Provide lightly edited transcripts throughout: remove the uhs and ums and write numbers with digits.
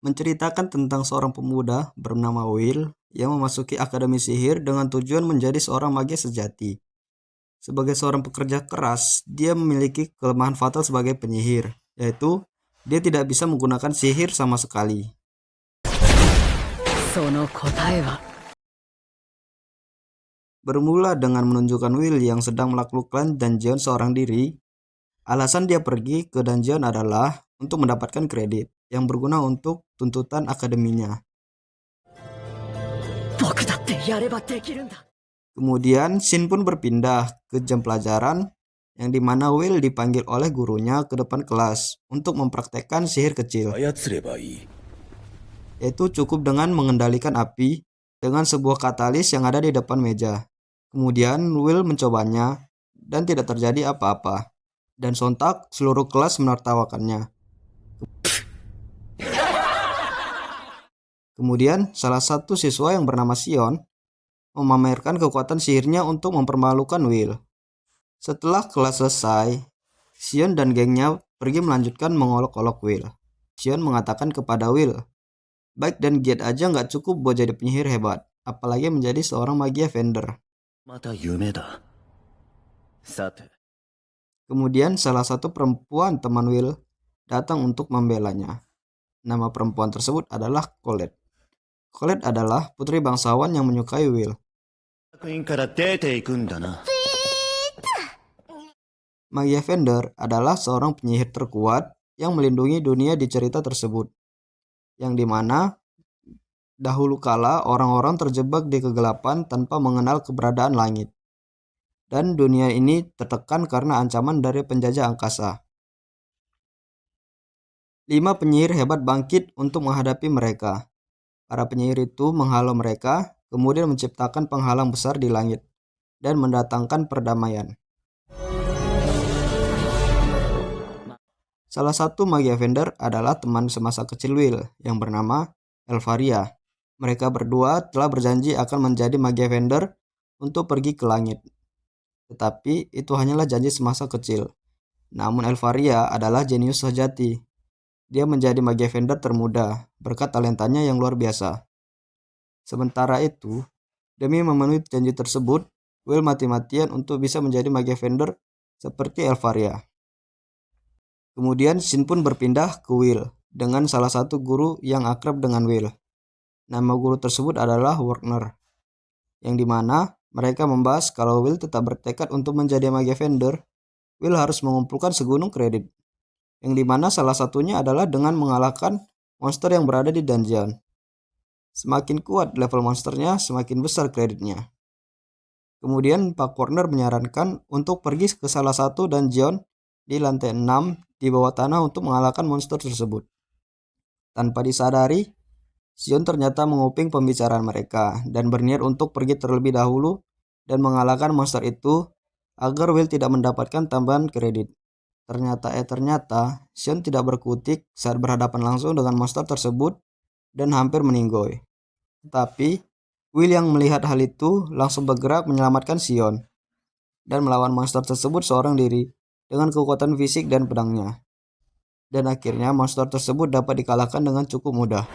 menceritakan tentang seorang pemuda bernama Will yang memasuki akademi sihir dengan tujuan menjadi seorang mage sejati. Sebagai seorang pekerja keras, dia memiliki kelemahan fatal sebagai penyihir, yaitu dia tidak bisa menggunakan sihir sama sekali. Bermula dengan menunjukkan Will yang sedang melakukan dungeon seorang diri. Alasan dia pergi ke dungeon adalah untuk mendapatkan kredit yang berguna untuk tuntutan akademinya. Kemudian Shin pun berpindah ke jam pelajaran yang dimana Will dipanggil oleh gurunya ke depan kelas untuk mempraktekkan sihir kecil, yaitu cukup dengan mengendalikan api dengan sebuah katalis yang ada di depan meja. Kemudian Will mencobanya dan tidak terjadi apa-apa, dan sontak seluruh kelas menertawakannya. Kemudian salah satu siswa yang bernama Sion memamerkan kekuatan sihirnya untuk mempermalukan Will. Setelah kelas selesai, Sion dan gengnya pergi melanjutkan mengolok-olok Will. Sion mengatakan kepada Will, baik dan giat aja nggak cukup buat jadi penyihir hebat, apalagi menjadi seorang magia vendor. Kemudian salah satu perempuan teman Will datang untuk membelanya. Nama perempuan tersebut adalah Colette. Colette adalah putri bangsawan yang menyukai Will. Magia vendor adalah seorang penyihir terkuat yang melindungi dunia di cerita tersebut, yang dimana dahulu kala orang-orang terjebak di kegelapan tanpa mengenal keberadaan langit. Dan dunia ini tertekan karena ancaman dari penjajah angkasa. 5 penyihir hebat bangkit untuk menghadapi mereka. Para penyihir itu menghalau mereka, kemudian menciptakan penghalang besar di langit, dan mendatangkan perdamaian. Salah satu magia vendor adalah teman semasa kecil Will yang bernama Elvaria. Mereka berdua telah berjanji akan menjadi magia vendor untuk pergi ke langit. Tetapi itu hanyalah janji semasa kecil. Namun Elvaria adalah jenius sejati. Dia menjadi magia vendor termuda berkat talentanya yang luar biasa. Sementara itu, demi memenuhi janji tersebut, Will mati-matian untuk bisa menjadi magia vendor seperti Elvaria. Kemudian Shin pun berpindah ke Will dengan salah satu guru yang akrab dengan Will. Nama guru tersebut adalah Wagner, yang dimana mereka membahas kalau Will tetap bertekad untuk menjadi magia vendor, Will harus mengumpulkan segunung kredit, yang dimana salah satunya adalah dengan mengalahkan monster yang berada di dungeon. Semakin kuat level monsternya, semakin besar kreditnya. Kemudian Pak Warner menyarankan untuk pergi ke salah satu dungeon di lantai 6 di bawah tanah untuk mengalahkan monster tersebut. Tanpa disadari, Sion ternyata menguping pembicaraan mereka dan berniat untuk pergi terlebih dahulu dan mengalahkan monster itu agar Will tidak mendapatkan tambahan kredit. Ternyata Sion tidak berkutik saat berhadapan langsung dengan monster tersebut dan hampir meninggoy. Tetapi Will yang melihat hal itu langsung bergerak menyelamatkan Sion dan melawan monster tersebut seorang diri dengan kekuatan fisik dan pedangnya. Dan akhirnya monster tersebut dapat dikalahkan dengan cukup mudah.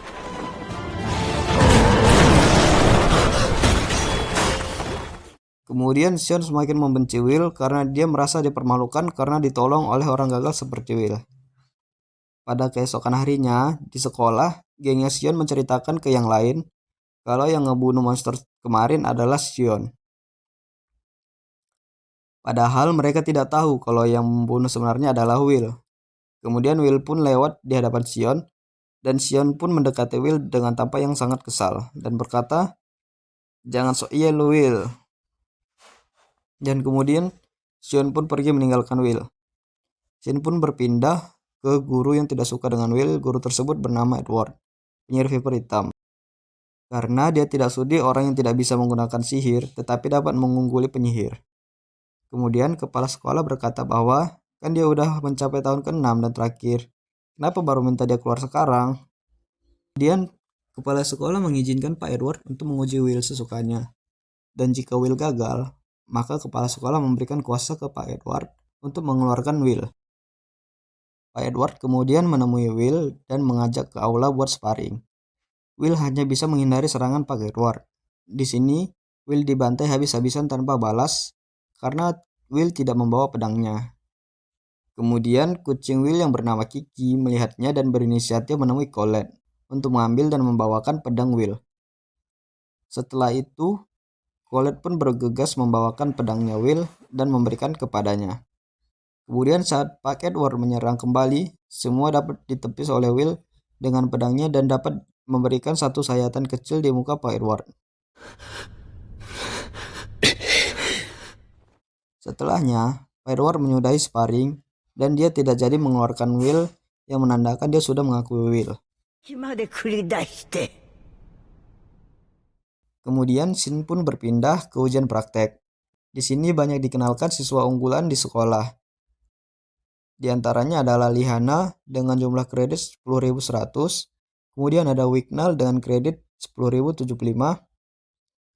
Kemudian Sion semakin membenci Will karena dia merasa dipermalukan karena ditolong oleh orang gagal seperti Will. Pada keesokan harinya, di sekolah, gengnya Sion menceritakan ke yang lain kalau yang ngebunuh monster kemarin adalah Sion. Padahal mereka tidak tahu kalau yang membunuh sebenarnya adalah Will. Kemudian Will pun lewat di hadapan Sion, dan Sion pun mendekati Will dengan tampang yang sangat kesal dan berkata, "Jangan sok iya lu Will." Dan kemudian Sion pun pergi meninggalkan Will. Shin pun berpindah ke guru yang tidak suka dengan Will. Guru tersebut bernama Edward, penyihir Viper hitam. Karena dia tidak sudi orang yang tidak bisa menggunakan sihir tetapi dapat mengungguli penyihir. Kemudian kepala sekolah berkata bahwa kan dia udah mencapai tahun ke-6 dan terakhir. Kenapa baru minta dia keluar sekarang? Kemudian kepala sekolah mengizinkan Pak Edward untuk menguji Will sesukanya. Dan jika Will gagal, maka kepala sekolah memberikan kuasa ke Pak Edward untuk mengeluarkan Will. Pak Edward kemudian menemui Will dan mengajak ke aula buat sparring. Will hanya bisa menghindari serangan Pak Edward. Di sini, Will dibantai habis-habisan tanpa balas karena Will tidak membawa pedangnya. Kemudian, kucing Will yang bernama Kiki melihatnya dan berinisiatif menemui Colette untuk mengambil dan membawakan pedang Will. Setelah itu, Colette pun bergegas membawakan pedangnya Will dan memberikan kepadanya. Kemudian saat Pak Edward menyerang kembali, semua dapat ditepis oleh Will dengan pedangnya dan dapat memberikan satu sayatan kecil di muka Pak Edward. Setelahnya, Pak Edward menyudahi sparring dan dia tidak jadi mengeluarkan Will yang menandakan dia sudah mengakui Will. Kemudian scene pun berpindah ke ujian praktek. Di sini banyak dikenalkan siswa unggulan di sekolah. Di antaranya adalah Lihana dengan jumlah kredit 10.100, kemudian ada Wignall dengan kredit 10.075,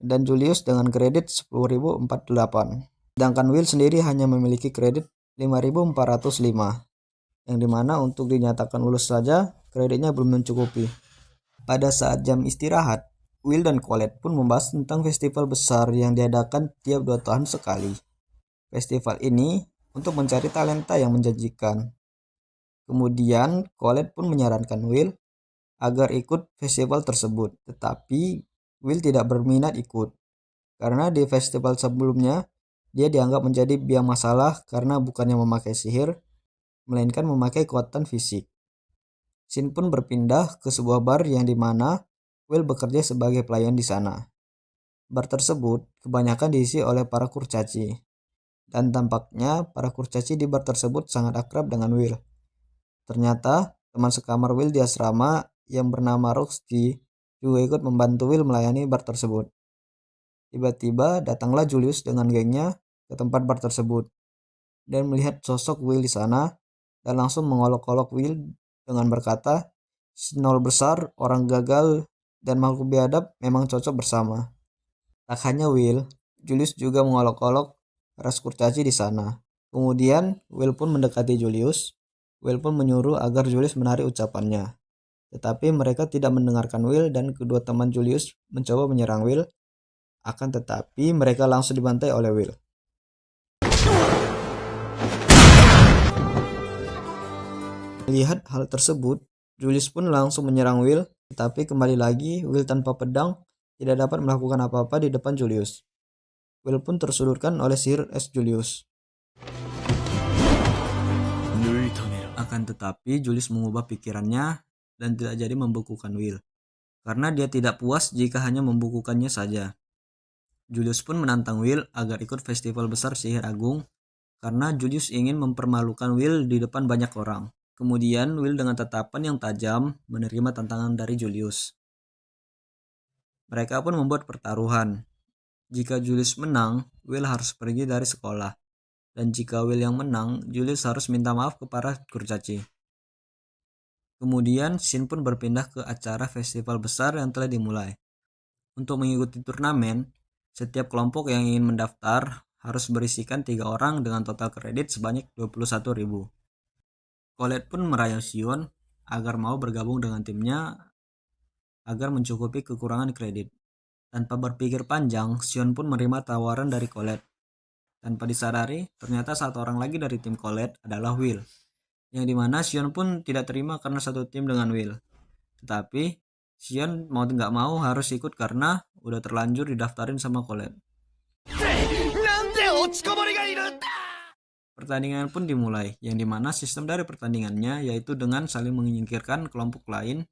dan Julius dengan kredit 10.048. Sedangkan Will sendiri hanya memiliki kredit 5.405, yang dimana untuk dinyatakan lulus saja kreditnya belum mencukupi. Pada saat jam istirahat, Will dan Colette pun membahas tentang festival besar yang diadakan tiap 2 tahun sekali. Festival ini untuk mencari talenta yang menjanjikan. Kemudian, Colette pun menyarankan Will agar ikut festival tersebut, tetapi Will tidak berminat ikut. Karena di festival sebelumnya, dia dianggap menjadi biang masalah karena bukannya memakai sihir, melainkan memakai kekuatan fisik. Scene pun berpindah ke sebuah bar yang dimana Will bekerja sebagai pelayan di sana. Bar tersebut kebanyakan diisi oleh para kurcaci. Dan tampaknya para kurcaci di bar tersebut sangat akrab dengan Will. Ternyata teman sekamar Will di asrama yang bernama Roxy juga ikut membantu Will melayani bar tersebut. Tiba-tiba datanglah Julius dengan gengnya ke tempat bar tersebut dan melihat sosok Will di sana dan langsung mengolok-olok Will dengan berkata, "Si nol besar, orang gagal, dan makhluk biadab memang cocok bersama." Tak hanya Will, Julius juga mengolok-olok ras kurcaci di sana. Kemudian, Will pun mendekati Julius. Will pun menyuruh agar Julius menarik ucapannya. Tetapi mereka tidak mendengarkan Will dan kedua teman Julius mencoba menyerang Will. Akan tetapi mereka langsung dibantai oleh Will. Melihat hal tersebut, Julius pun langsung menyerang Will. Tetapi kembali lagi, Will tanpa pedang tidak dapat melakukan apa-apa di depan Julius. Will pun tersudutkan oleh sihir es Julius. Akan tetapi Julius mengubah pikirannya dan tidak jadi membekukan Will, karena dia tidak puas jika hanya membukukannya saja. Julius pun menantang Will agar ikut festival besar sihir agung, karena Julius ingin mempermalukan Will di depan banyak orang. Kemudian Will dengan tatapan yang tajam menerima tantangan dari Julius. Mereka pun membuat pertaruhan. Jika Julius menang, Will harus pergi dari sekolah. Dan jika Will yang menang, Julius harus minta maaf ke para kurcaci. Kemudian scene pun berpindah ke acara festival besar yang telah dimulai. Untuk mengikuti turnamen, setiap kelompok yang ingin mendaftar harus berisikan 3 orang dengan total kredit sebanyak 21.000. Colette pun merayu Sion agar mau bergabung dengan timnya agar mencukupi kekurangan kredit. Tanpa berpikir panjang, Sion pun menerima tawaran dari Colette. Tanpa disadari, ternyata satu orang lagi dari tim Colette adalah Will, yang dimana Sion pun tidak terima karena satu tim dengan Will. Tetapi Sion mau nggak mau harus ikut karena udah terlanjur didaftarin sama Colette. Pertandingan pun dimulai, yang dimana sistem dari pertandingannya yaitu dengan saling menyingkirkan kelompok lain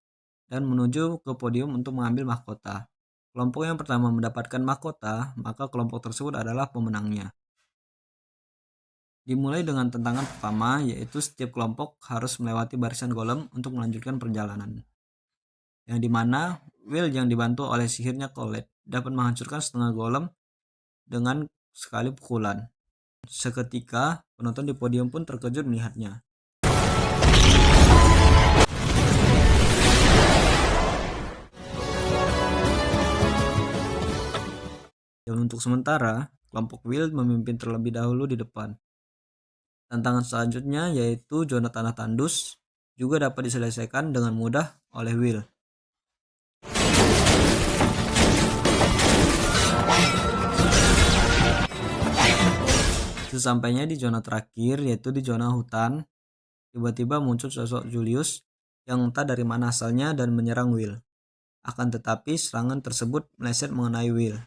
dan menuju ke podium untuk mengambil mahkota. Kelompok yang pertama mendapatkan mahkota, maka kelompok tersebut adalah pemenangnya. Dimulai dengan tantangan pertama, yaitu setiap kelompok harus melewati barisan golem untuk melanjutkan perjalanan. Yang dimana Will yang dibantu oleh sihirnya Colette dapat menghancurkan setengah golem dengan sekali pukulan. Seketika, penonton di podium pun terkejut melihatnya. Dan untuk sementara, kelompok Will memimpin terlebih dahulu di depan. Tantangan selanjutnya yaitu zona tanah tandus juga dapat diselesaikan dengan mudah oleh Will. Sesampainya di zona terakhir yaitu di zona hutan, tiba-tiba muncul sosok Julius yang entah dari mana asalnya dan menyerang Will. Akan tetapi serangan tersebut meleset mengenai Will.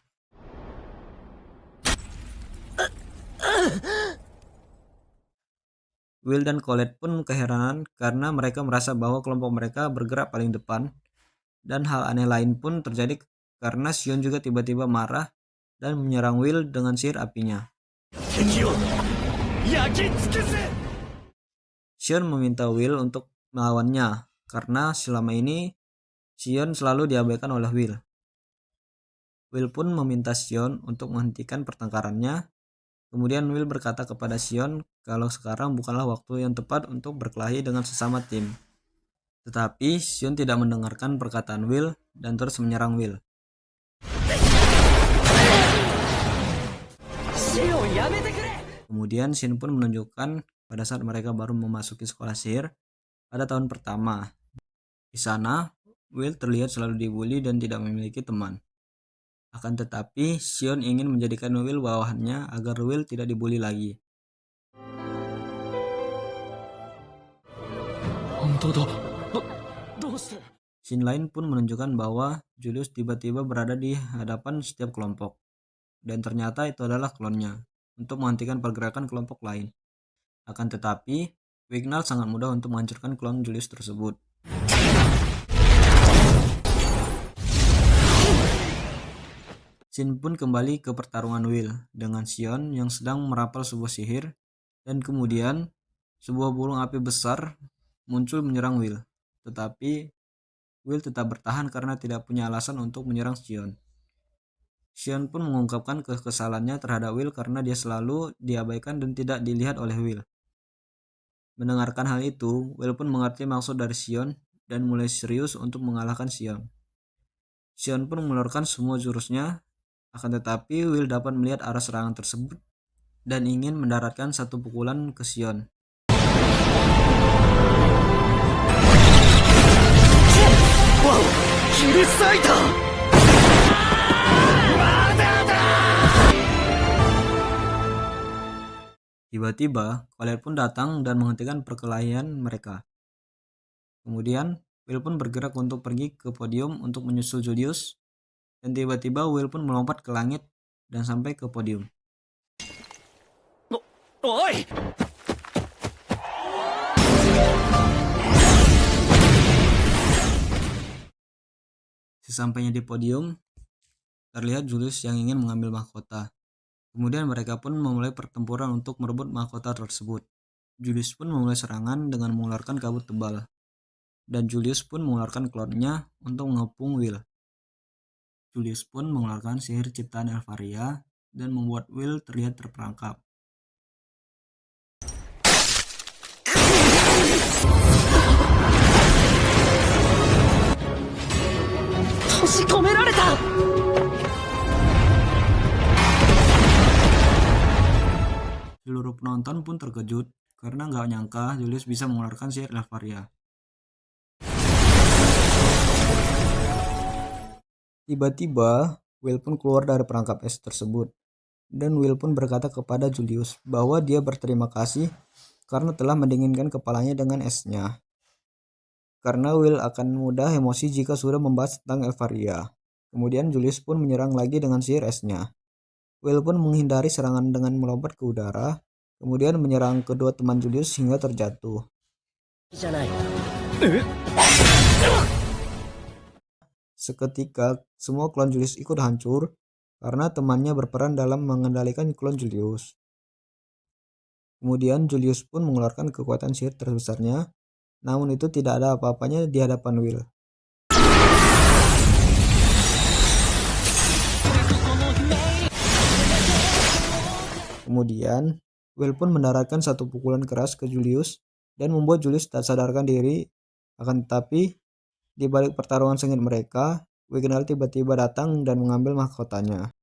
Will dan Colette pun keheranan karena mereka merasa bahwa kelompok mereka bergerak paling depan, dan hal aneh lain pun terjadi karena Sion juga tiba-tiba marah dan menyerang Will dengan sihir apinya. Sion meminta Will untuk melawannya karena selama ini Sion selalu diabaikan oleh Will. Will pun meminta Sion untuk menghentikan pertengkarannya. Kemudian Will berkata kepada Sion kalau sekarang bukanlah waktu yang tepat untuk berkelahi dengan sesama tim. Tetapi Sion tidak mendengarkan perkataan Will dan terus menyerang Will. Kemudian Shin pun menunjukkan pada saat mereka baru memasuki sekolah sihir pada tahun pertama. Di sana, Will terlihat selalu dibully dan tidak memiliki teman. Akan tetapi, Sion ingin menjadikan Will bawahannya agar Will tidak dibully lagi. Scene lain pun menunjukkan bahwa Julius tiba-tiba berada di hadapan setiap kelompok. Dan ternyata itu adalah klonnya, untuk menghentikan pergerakan kelompok lain. Akan tetapi, Wignall sangat mudah untuk menghancurkan klon Julius tersebut. Shin pun kembali ke pertarungan Will dengan Sion yang sedang merapal sebuah sihir, dan kemudian sebuah burung api besar muncul menyerang Will. Tetapi Will tetap bertahan karena tidak punya alasan untuk menyerang Sion. Sion pun mengungkapkan kekesalannya terhadap Will karena dia selalu diabaikan dan tidak dilihat oleh Will. Mendengarkan hal itu, Will pun mengerti maksud dari Sion dan mulai serius untuk mengalahkan Sion. Sion pun mengeluarkan semua jurusnya, akan tetapi Will dapat melihat arah serangan tersebut dan ingin mendaratkan satu pukulan ke Sion. Wow, tiba-tiba, Colette pun datang dan menghentikan perkelahian mereka. Kemudian, Will pun bergerak untuk pergi ke podium untuk menyusul Julius, dan tiba-tiba Will pun melompat ke langit dan sampai ke podium. Oi! Sesampainya di podium, terlihat Julius yang ingin mengambil mahkota. Kemudian mereka pun memulai pertempuran untuk merebut mahkota tersebut. Julius pun memulai serangan dengan mengeluarkan kabut tebal. Dan Julius pun mengeluarkan klonnya untuk mengepung Will. Julius pun mengeluarkan sihir ciptaan Elfaria dan membuat Will terlihat terperangkap. Seluruh penonton pun terkejut karena nggak nyangka Julius bisa mengeluarkan sihir Elfaria. Tiba-tiba, Will pun keluar dari perangkap es tersebut. Dan Will pun berkata kepada Julius bahwa dia berterima kasih karena telah mendinginkan kepalanya dengan esnya. Karena Will akan mudah emosi jika sudah membahas tentang Elfaria. Kemudian Julius pun menyerang lagi dengan sihir esnya. Will pun menghindari serangan dengan melompat ke udara, kemudian menyerang kedua teman Julius hingga terjatuh. Seketika, semua klon Julius ikut hancur karena temannya berperan dalam mengendalikan klon Julius. Kemudian Julius pun mengeluarkan kekuatan sihir terbesarnya, namun itu tidak ada apa-apanya di hadapan Will. Kemudian, Will pun mendaratkan satu pukulan keras ke Julius dan membuat Julius tak sadarkan diri. Akan tetapi, di balik pertarungan sengit mereka, Wignall tiba-tiba datang dan mengambil mahkotanya.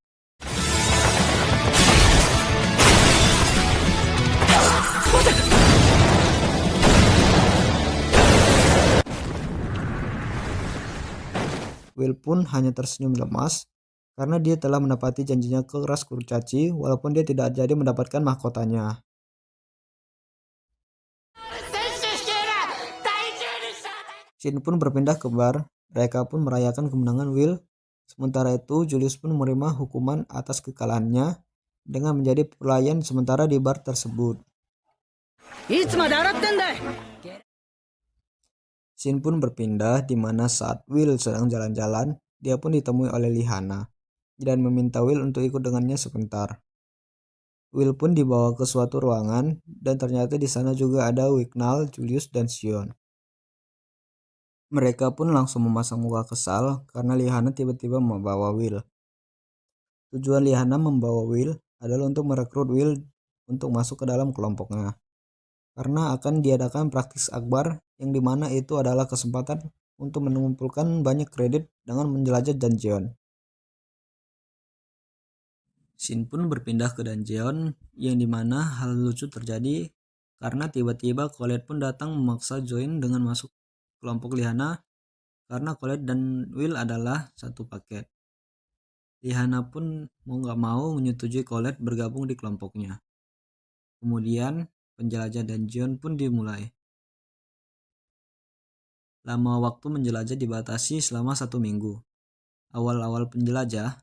Will pun hanya tersenyum lemas karena dia telah menepati janjinya ke ras kurcaci walaupun dia tidak jadi mendapatkan mahkotanya. Shin pun berpindah ke bar. Mereka pun merayakan kemenangan Will. Sementara itu, Julius pun menerima hukuman atas kekalahannya dengan menjadi pelayan sementara di bar tersebut. Shin pun berpindah di mana saat Will sedang jalan-jalan, dia pun ditemui oleh Lihana dan meminta Will untuk ikut dengannya sebentar. Will pun dibawa ke suatu ruangan dan ternyata di sana juga ada Wignall, Julius, dan Sion. Mereka pun langsung memasang muka kesal karena Lihana tiba-tiba membawa Will. Tujuan Lihana membawa Will adalah untuk merekrut Will untuk masuk ke dalam kelompoknya. Karena akan diadakan praktis akbar yang dimana itu adalah kesempatan untuk mengumpulkan banyak kredit dengan menjelajah dungeon. Shin pun berpindah ke dungeon yang dimana hal lucu terjadi karena tiba-tiba Colette pun datang memaksa join dengan masuk kelompok Lihana karena Colette dan Will adalah satu paket. Lihana pun mau gak mau menyetujui Colette bergabung di kelompoknya. Kemudian penjelajah dungeon pun dimulai. Lama waktu menjelajah dibatasi selama 1 minggu. Awal-awal penjelajah,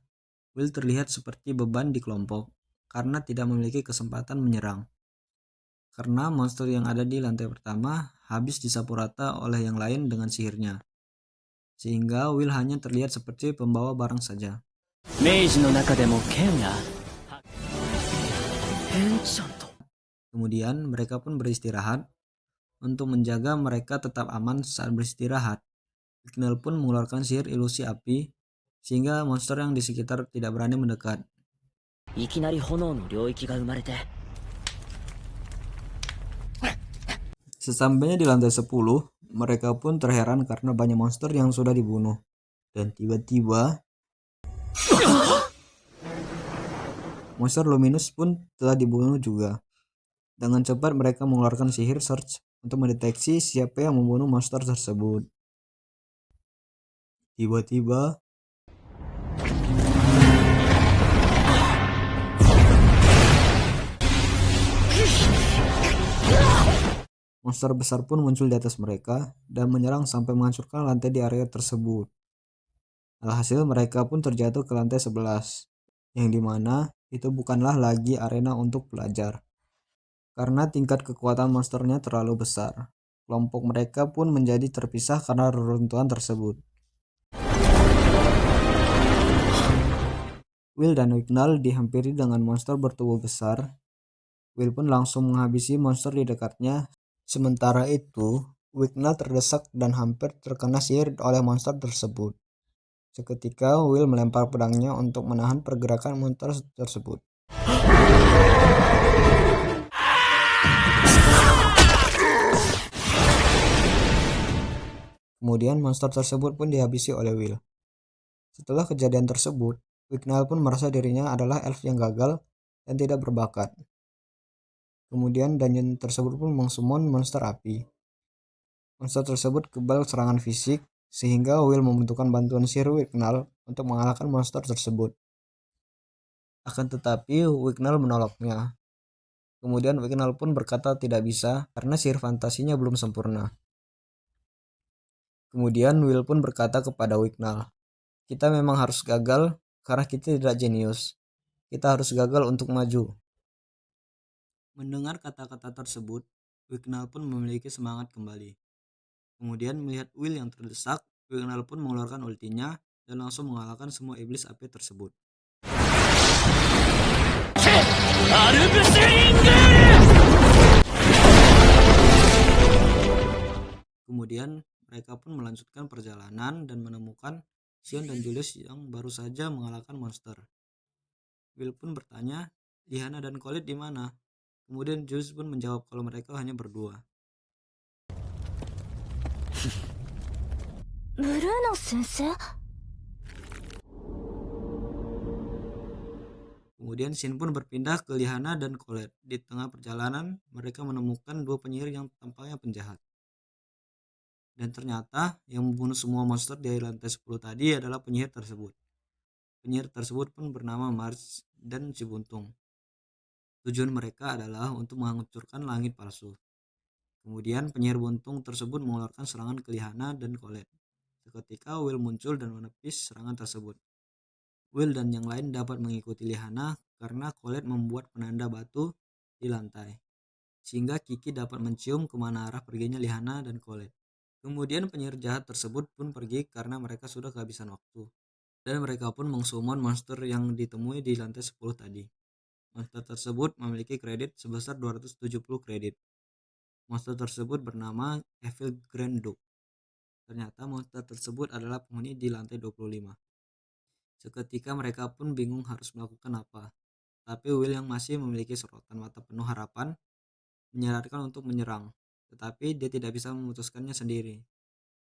Will terlihat seperti beban di kelompok karena tidak memiliki kesempatan menyerang. Karena monster yang ada di lantai pertama habis disapu rata oleh yang lain dengan sihirnya. Sehingga Will hanya terlihat seperti pembawa barang saja. Kemudian mereka pun beristirahat. Untuk menjaga mereka tetap aman saat beristirahat, Wignall pun mengeluarkan sihir ilusi api sehingga monster yang di sekitar tidak berani mendekat. Sesampainya di lantai 10, mereka pun terheran karena banyak monster yang sudah dibunuh. Dan tiba-tiba monster Luminous pun telah dibunuh juga. Dengan cepat mereka mengeluarkan sihir search untuk mendeteksi siapa yang membunuh monster tersebut. Tiba-tiba monster besar pun muncul di atas mereka dan menyerang sampai menghancurkan lantai di area tersebut. Alhasil mereka pun terjatuh ke lantai 11, yang dimana itu bukanlah lagi arena untuk pelajar. Karena tingkat kekuatan monsternya terlalu besar, kelompok mereka pun menjadi terpisah karena reruntuhan tersebut. Will dan Wignall dihampiri dengan monster bertubuh besar. Will pun langsung menghabisi monster di dekatnya. Sementara itu, Wignall terdesak dan hampir terkena sihir oleh monster tersebut. Seketika, Will melempar pedangnya untuk menahan pergerakan monster tersebut. Kemudian monster tersebut pun dihabisi oleh Will. Setelah kejadian tersebut, Wignall pun merasa dirinya adalah elf yang gagal dan tidak berbakat. Kemudian dungeon tersebut pun mengsummon monster api. Monster tersebut kebal serangan fisik, sehingga Will membutuhkan bantuan sihir Wignall untuk mengalahkan monster tersebut. Akan tetapi Wignall menolaknya. Kemudian Wignall pun berkata tidak bisa karena sihir fantasinya belum sempurna. Kemudian Will pun berkata kepada Wignall, "Kita memang harus gagal karena kita tidak jenius. Kita harus gagal untuk maju." Mendengar kata-kata tersebut, Wignall pun memiliki semangat kembali. Kemudian melihat Will yang terdesak, Wignall pun mengeluarkan ultinya dan langsung mengalahkan semua iblis api tersebut. Kemudian mereka pun melanjutkan perjalanan dan menemukan Sion dan Julius yang baru saja mengalahkan monster. Will pun bertanya, Lihana dan Colette di mana? Kemudian Julius pun menjawab kalau mereka hanya berdua. Bruno sensei? Kemudian Shin pun berpindah ke Lihana dan Colette. Di tengah perjalanan, mereka menemukan 2 penyihir yang tampaknya penjahat. Dan ternyata yang membunuh semua monster di lantai 10 tadi adalah penyihir tersebut. Penyihir tersebut pun bernama Mars dan si Buntung. Tujuan mereka adalah untuk menghancurkan langit palsu. Kemudian penyihir buntung tersebut mengeluarkan serangan ke Lihana dan Colette. Seketika Will muncul dan menepis serangan tersebut. Will dan yang lain dapat mengikuti Lihana karena Colette membuat penanda batu di lantai, sehingga Kiki dapat mencium kemana arah perginya Lihana dan Colette. Kemudian penyihir jahat tersebut pun pergi karena mereka sudah kehabisan waktu. Dan mereka pun mengsummon monster yang ditemui di lantai 10 tadi. Monster tersebut memiliki kredit sebesar 270 kredit. Monster tersebut bernama Evil Grand Duke. Ternyata monster tersebut adalah penghuni di lantai 25. Seketika mereka pun bingung harus melakukan apa. Tapi Will yang masih memiliki sorotan mata penuh harapan menyarankan untuk menyerang. Tetapi dia tidak bisa memutuskannya sendiri.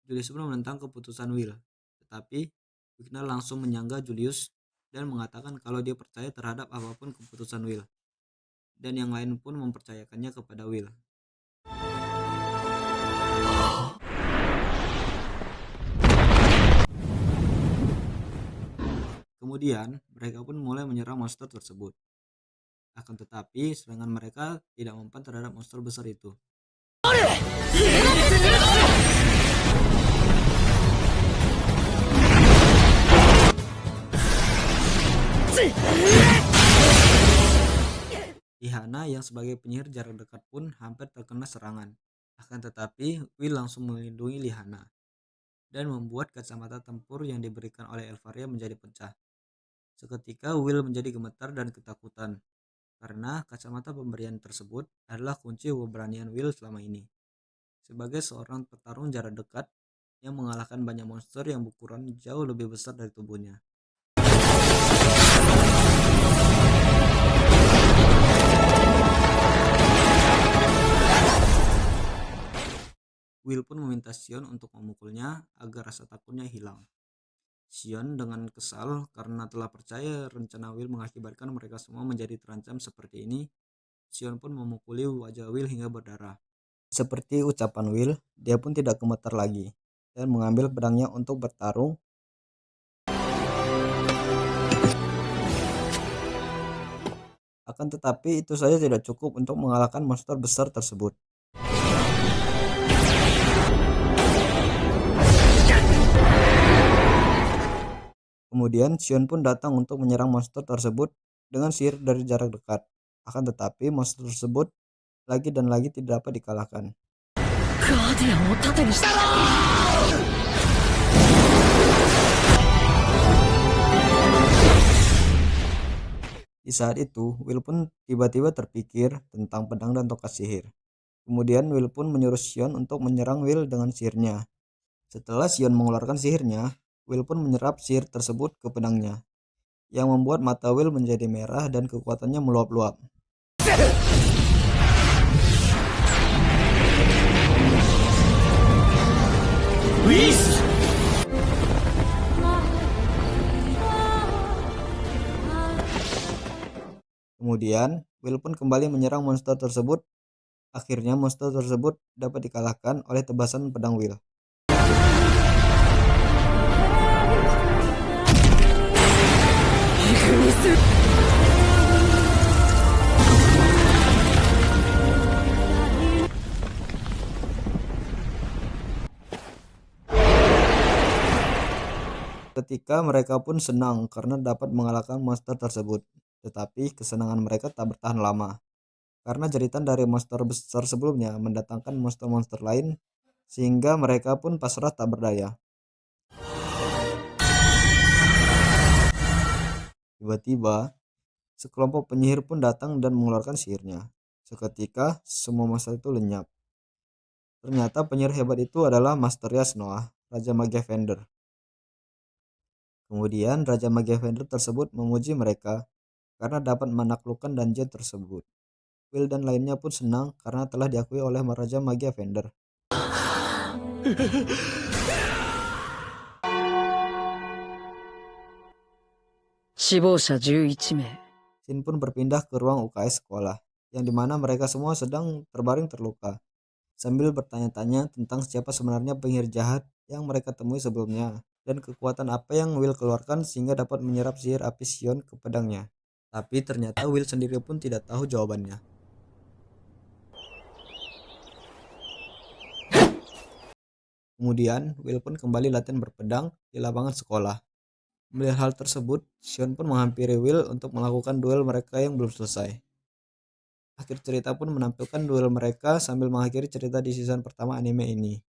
Julius pun menentang keputusan Will. Tetapi Wigner langsung menyangga Julius dan mengatakan kalau dia percaya terhadap apapun keputusan Will. Dan yang lain pun mempercayakannya kepada Will. Kemudian, mereka pun mulai menyerang monster tersebut. Akan tetapi, serangan mereka tidak mempan terhadap monster besar itu. Lihana yang sebagai penyihir jarak dekat pun hampir terkena serangan. Akan tetapi, Will langsung melindungi Lihana dan membuat kacamata tempur yang diberikan oleh Elvaria menjadi pecah. Seketika Will menjadi gemetar dan ketakutan, karena kacamata pemberian tersebut adalah kunci keberanian Will selama ini. Sebagai seorang petarung jarak dekat yang mengalahkan banyak monster yang berukuran jauh lebih besar dari tubuhnya. Will pun meminta Sion untuk memukulnya agar rasa takutnya hilang. Sion dengan kesal karena telah percaya rencana Will mengakibatkan mereka semua menjadi terancam seperti ini, Sion pun memukuli wajah Will hingga berdarah. Seperti ucapan Will, dia pun tidak gemetar lagi dan mengambil pedangnya untuk bertarung. Akan tetapi itu saja tidak cukup untuk mengalahkan monster besar tersebut. Kemudian Sion pun datang untuk menyerang monster tersebut dengan sihir dari jarak dekat. Akan tetapi monster tersebut lagi dan lagi tidak dapat dikalahkan. Di saat itu, Will pun tiba-tiba terpikir tentang pedang dan tongkat sihir. Kemudian Will pun menyuruh Sion untuk menyerang Will dengan sihirnya. Setelah Sion mengeluarkan sihirnya, Will pun menyerap sihir tersebut ke pedangnya, yang membuat mata Will menjadi merah dan kekuatannya meluap-luap. Kemudian, Will pun kembali menyerang monster tersebut. Akhirnya monster tersebut dapat dikalahkan oleh tebasan pedang Will. Ketika mereka pun senang karena dapat mengalahkan monster tersebut. Tetapi kesenangan mereka tak bertahan lama, karena jeritan dari monster besar sebelumnya mendatangkan monster-monster lain, sehingga mereka pun pasrah tak berdaya. Tiba-tiba, sekelompok penyihir pun datang dan mengeluarkan sihirnya. Seketika, semua monster itu lenyap. Ternyata penyihir hebat itu adalah Master Yasnoah, Raja Magia Fender. Kemudian Raja Magia Fender tersebut memuji mereka karena dapat menaklukkan dungeon tersebut. Will dan lainnya pun senang karena telah diakui oleh Raja Magia Fender. Shin pun berpindah ke ruang UKS sekolah, yang dimana mereka semua sedang terbaring terluka. sambil bertanya-tanya tentang siapa sebenarnya penyihir jahat yang mereka temui sebelumnya dan kekuatan apa yang Will keluarkan sehingga dapat menyerap sihir api Sion ke pedangnya. Tapi ternyata Will sendiri pun tidak tahu jawabannya. Kemudian, Will pun kembali latihan berpedang di lapangan sekolah. Melihat hal tersebut, Sion pun menghampiri Will untuk melakukan duel mereka yang belum selesai. Akhir cerita pun menampilkan duel mereka sambil mengakhiri cerita di season pertama anime ini.